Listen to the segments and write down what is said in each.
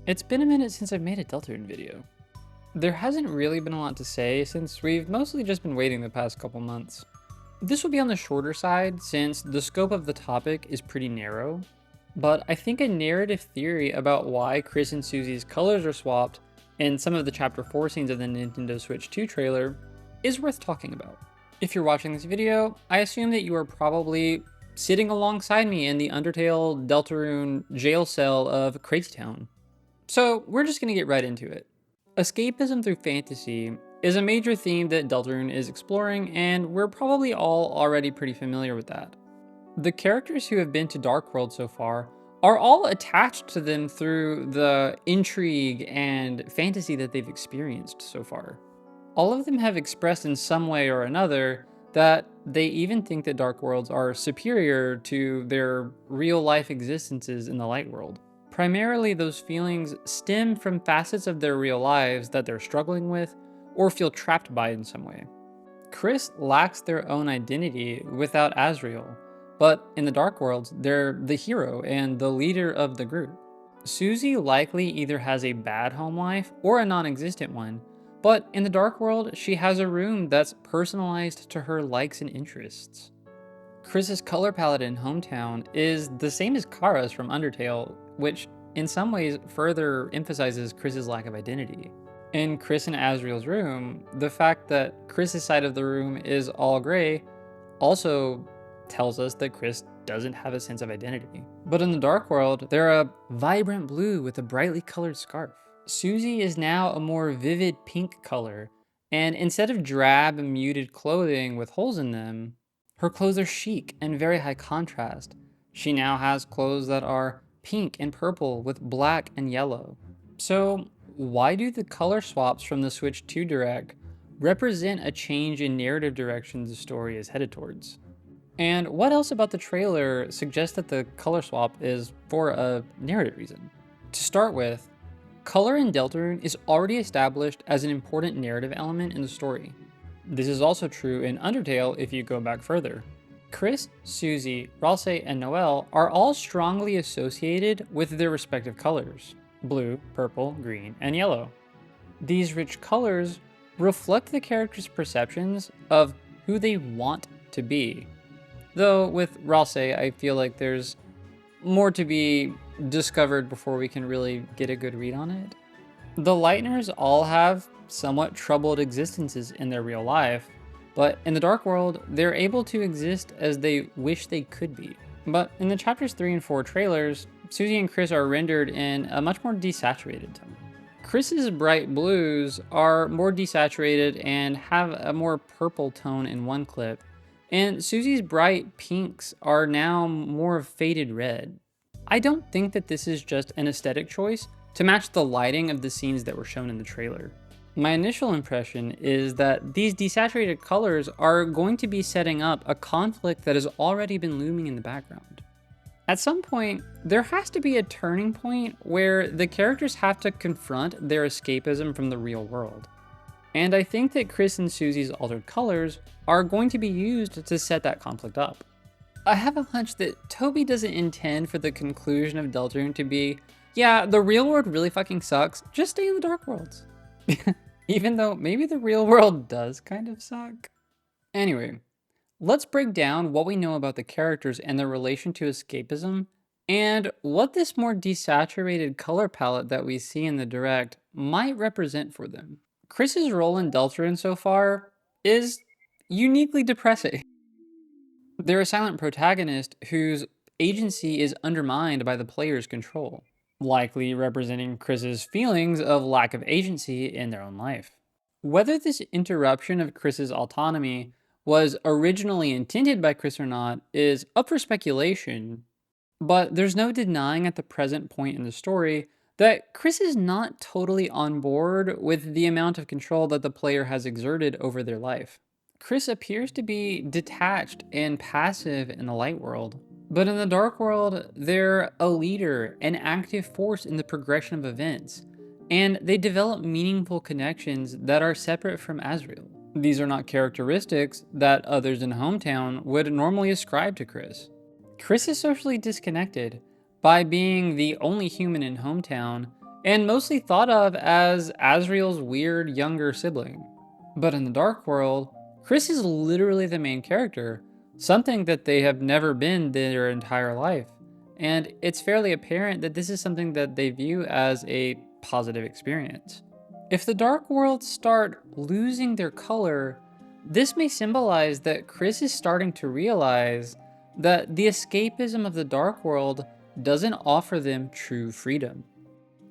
It's been a minute since I've made a Deltarune video. There hasn't really been a lot to say since we've mostly just been waiting the past couple months. This will be on the shorter side since the scope of the topic is pretty narrow, but I think a narrative theory about why Kris and Susie's colors are swapped in some of the Chapter 4 scenes of the Nintendo Switch 2 trailer is worth talking about. If you're watching this video, I assume that you are probably sitting alongside me in the Undertale Deltarune jail cell of Crazy Town. So we're just gonna get right into it. Escapism through fantasy is a major theme that Deltarune is exploring, and we're probably all already pretty familiar with that. The characters who have been to Dark World so far are all attached to them through the intrigue and fantasy that they've experienced so far. All of them have expressed in some way or another that they even think that Dark Worlds are superior to their real-life existences in the Light World. Primarily, those feelings stem from facets of their real lives that they're struggling with or feel trapped by in some way. Kris lacks their own identity without Asriel, but in the Dark Worlds, they're the hero and the leader of the group. Susie likely either has a bad home life or a non-existent one, but in the Dark World, she has a room that's personalized to her likes and interests. Kris's color palette in Hometown is the same as Kara's from Undertale, which in some ways further emphasizes Kris's lack of identity. In Kris and Asriel's room, the fact that Kris's side of the room is all gray also tells us that Kris doesn't have a sense of identity. But in the Dark World, they're a vibrant blue with a brightly colored scarf. Susie is now a more vivid pink color, and instead of drab, muted clothing with holes in them, her clothes are chic and very high contrast. She now has clothes that are pink and purple with black and yellow. So why do the color swaps from the Switch 2 Direct represent a change in narrative direction the story is headed towards? And what else about the trailer suggests that the color swap is for a narrative reason? To start with, color in Deltarune is already established as an important narrative element in the story. This is also true in Undertale if you go back further. Kris, Susie, Ralsei, and Noelle are all strongly associated with their respective colors: blue, purple, green, and yellow. These rich colors reflect the characters' perceptions of who they want to be. Though with Ralsei, I feel like there's more to be discovered before we can really get a good read on it. The Lightners all have somewhat troubled existences in their real life, but in the Dark World, they're able to exist as they wish they could be. But in the chapters 3 and 4 trailers, Susie and Kris are rendered in a much more desaturated tone. Kris's bright blues are more desaturated and have a more purple tone in one clip, and Susie's bright pinks are now more faded red. I don't think that this is just an aesthetic choice to match the lighting of the scenes that were shown in the trailer. My initial impression is that these desaturated colors are going to be setting up a conflict that has already been looming in the background. At some point, there has to be a turning point where the characters have to confront their escapism from the real world. And I think that Kris and Susie's altered colors are going to be used to set that conflict up. I have a hunch that Toby doesn't intend for the conclusion of Deltarune to be, yeah, the real world really fucking sucks, just stay in the Dark Worlds. Even though maybe the real world does kind of suck. Anyway, let's break down what we know about the characters and their relation to escapism, and what this more desaturated color palette that we see in the Direct might represent for them. Kris's role in Deltarune so far is uniquely depressing. They're a silent protagonist whose agency is undermined by the player's control, likely representing Kris's feelings of lack of agency in their own life. Whether this interruption of Kris's autonomy was originally intended by Kris or not is up for speculation, but there's no denying at the present point in the story that Kris is not totally on board with the amount of control that the player has exerted over their life. Kris appears to be detached and passive in the Light World, but in the Dark World, they're a leader, an active force in the progression of events, and they develop meaningful connections that are separate from Asriel. These are not characteristics that others in Hometown would normally ascribe to Kris. Kris is socially disconnected by being the only human in Hometown and mostly thought of as Asriel's weird younger sibling. But in the Dark World, Kris is literally the main character, something that they have never been their entire life. And it's fairly apparent that this is something that they view as a positive experience. If the Dark Worlds start losing their color, this may symbolize that Kris is starting to realize that the escapism of the Dark World doesn't offer them true freedom.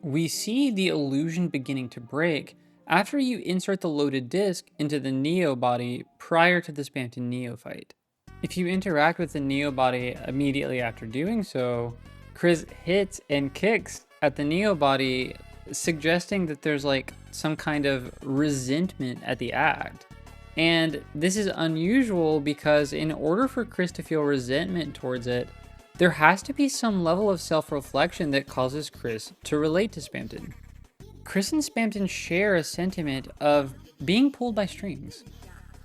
We see the illusion beginning to break after you insert the loaded disc into the Neo body prior to the Spamton Neo fight. If you interact with the Neo body immediately after doing so, Kris hits and kicks at the Neo body, suggesting that there's like some kind of resentment at the act. And this is unusual because in order for Kris to feel resentment towards it, there has to be some level of self-reflection that causes Kris to relate to Spamton. Kris and Spamton share a sentiment of being pulled by strings.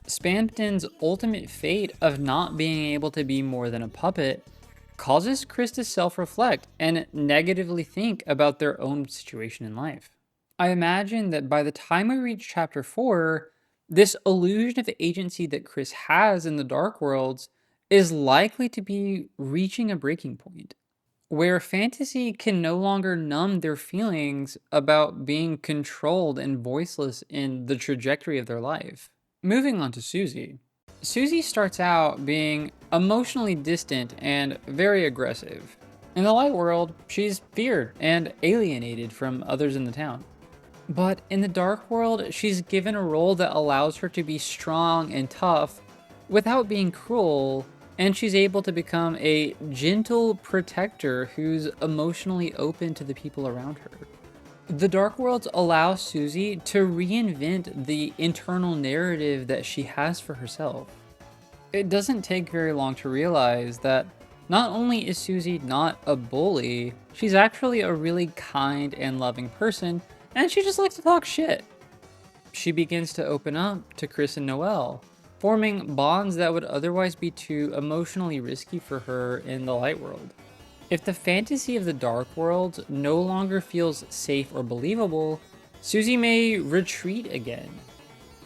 Spamton's ultimate fate of not being able to be more than a puppet causes Kris to self-reflect and negatively think about their own situation in life. I imagine that by the time we reach chapter 4, this illusion of agency that Kris has in the Dark Worlds is likely to be reaching a breaking point, where fantasy can no longer numb their feelings about being controlled and voiceless in the trajectory of their life. Moving on to Susie. Susie starts out being emotionally distant and very aggressive. In the light world, she's feared and alienated from others in the town. But in the dark world, she's given a role that allows her to be strong and tough without being cruel, and she's able to become a gentle protector who's emotionally open to the people around her. The Dark Worlds allow Susie to reinvent the internal narrative that she has for herself. It doesn't take very long to realize that not only is Susie not a bully, she's actually a really kind and loving person, and she just likes to talk shit. She begins to open up to Kris and Noelle, forming bonds that would otherwise be too emotionally risky for her in the light world. If the fantasy of the Dark World no longer feels safe or believable, Susie may retreat again,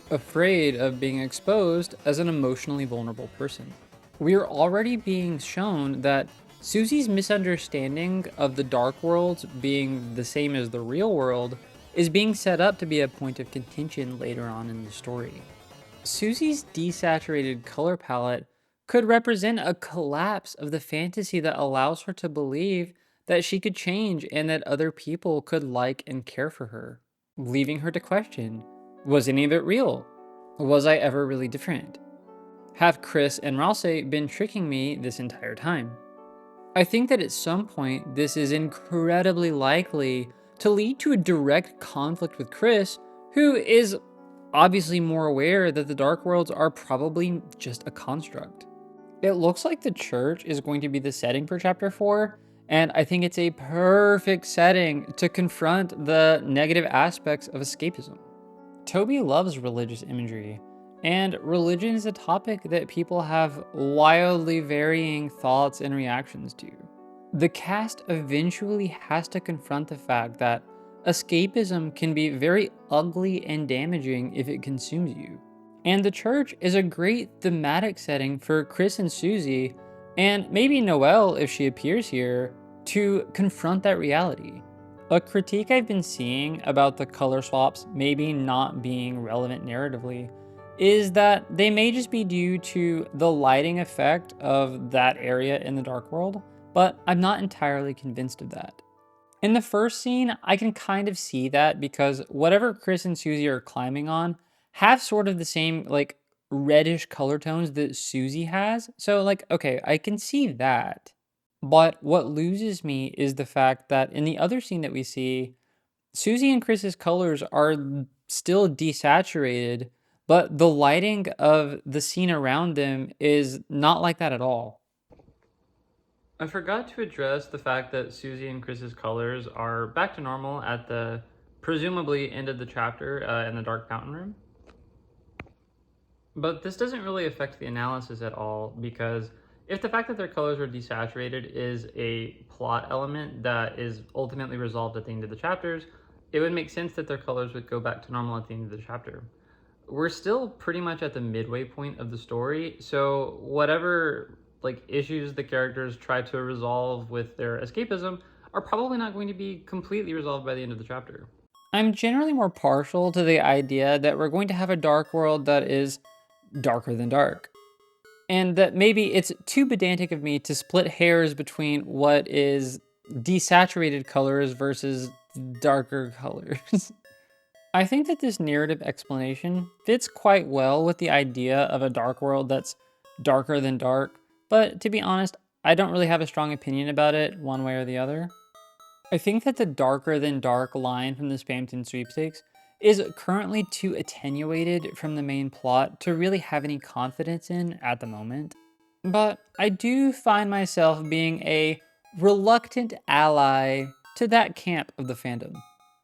afraid of being exposed as an emotionally vulnerable person. We are already being shown that Susie's misunderstanding of the Dark Worlds being the same as the real world is being set up to be a point of contention later on in the story. Susie's desaturated color palette could represent a collapse of the fantasy that allows her to believe that she could change and that other people could like and care for her, leaving her to question, was any of it real? Was I ever really different? Have Kris and Ralse been tricking me this entire time? I think that at some point this is incredibly likely to lead to a direct conflict with Kris, who is obviously more aware that the Dark Worlds are probably just a construct. It looks like the church is going to be the setting for chapter 4, and I think it's a perfect setting to confront the negative aspects of escapism. Toby loves religious imagery, and religion is a topic that people have wildly varying thoughts and reactions to. The cast eventually has to confront the fact that escapism can be very ugly and damaging if it consumes you. And the church is a great thematic setting for Kris and Susie, and maybe Noelle if she appears here, to confront that reality. A critique I've been seeing about the color swaps maybe not being relevant narratively is that they may just be due to the lighting effect of that area in the Dark World, but I'm not entirely convinced of that. In the first scene, I can kind of see that because whatever Kris and Susie are climbing on have sort of the same like reddish color tones that Susie has. So like, okay, I can see that. But what loses me is the fact that in the other scene that we see, Susie and Kris's colors are still desaturated, but the lighting of the scene around them is not like that at all. I forgot to address the fact that Susie and Kris's colors are back to normal at the presumably end of the chapter in the Dark Fountain Room. But this doesn't really affect the analysis at all because If the fact that their colors were desaturated is a plot element that is ultimately resolved at the end of the chapters, it would make sense that their colors would go back to normal at the end of the chapter. We're still pretty much at the midway point of the story, so whatever like issues the characters try to resolve with their escapism are probably not going to be completely resolved by the end of the chapter. I'm generally more partial to the idea that we're going to have a dark world that is darker than dark. And that maybe it's too pedantic of me to split hairs between what is desaturated colors versus darker colors. I think that this narrative explanation fits quite well with the idea of a dark world that's darker than dark, but to be honest, I don't really have a strong opinion about it one way or the other. I think that the darker than dark line from the Spamton sweepstakes is currently too attenuated from the main plot to really have any confidence in at the moment. But I do find myself being a reluctant ally to that camp of the fandom.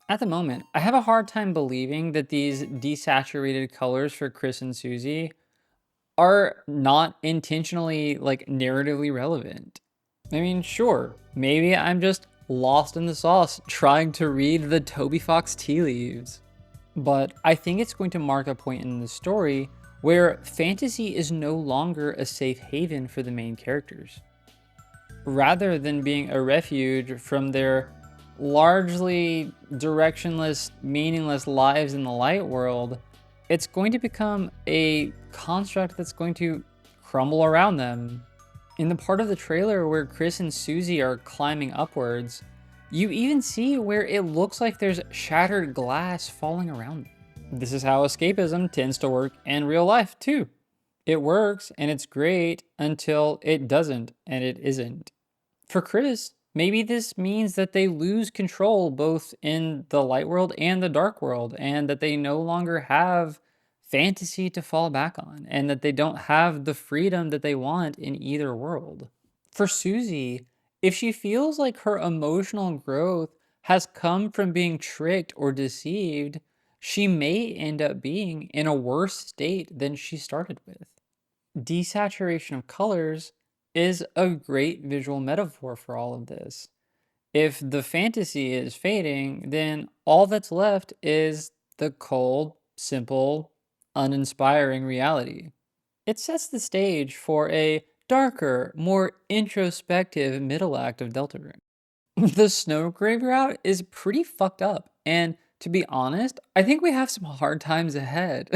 At the moment, I have a hard time believing that these desaturated colors for Kris and Susie are not intentionally like narratively relevant. I mean, sure, maybe I'm just lost in the sauce trying to read the Toby Fox tea leaves. But I think it's going to mark a point in the story where fantasy is no longer a safe haven for the main characters. Rather than being a refuge from their largely directionless, meaningless lives in the light world, it's going to become a construct that's going to crumble around them. In the part of the trailer where Kris and Susie are climbing upwards, you even see where it looks like there's shattered glass falling around them. This is how escapism tends to work in real life too. It works and it's great until it doesn't and it isn't. For Kris, maybe this means that they lose control both in the light world and the dark world, and that they no longer have fantasy to fall back on, and that they don't have the freedom that they want in either world. For Susie, if she feels like her emotional growth has come from being tricked or deceived, she may end up being in a worse state than she started with. Desaturation of colors is a great visual metaphor for all of this. If the fantasy is fading, then all that's left is the cold, simple, uninspiring reality. It sets the stage for a darker, more introspective middle act of Deltarune. The snow grave route is pretty fucked up, and to be honest, I think we have some hard times ahead.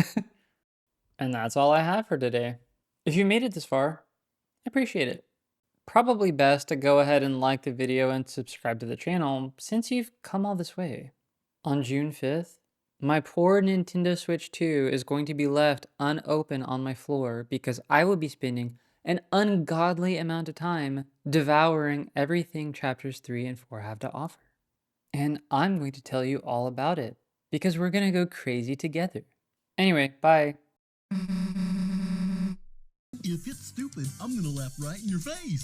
And that's all I have for today. If you made it this far, I appreciate it. Probably best to go ahead and like the video and subscribe to the channel since you've come all this way. On June 5th, my poor Nintendo Switch 2 is going to be left unopened on my floor because I will be spending an ungodly amount of time devouring everything chapters 3 and 4 have to offer. And I'm going to tell you all about it because we're going to go crazy together. Anyway, bye. If it's stupid, I'm gonna laugh right in your face.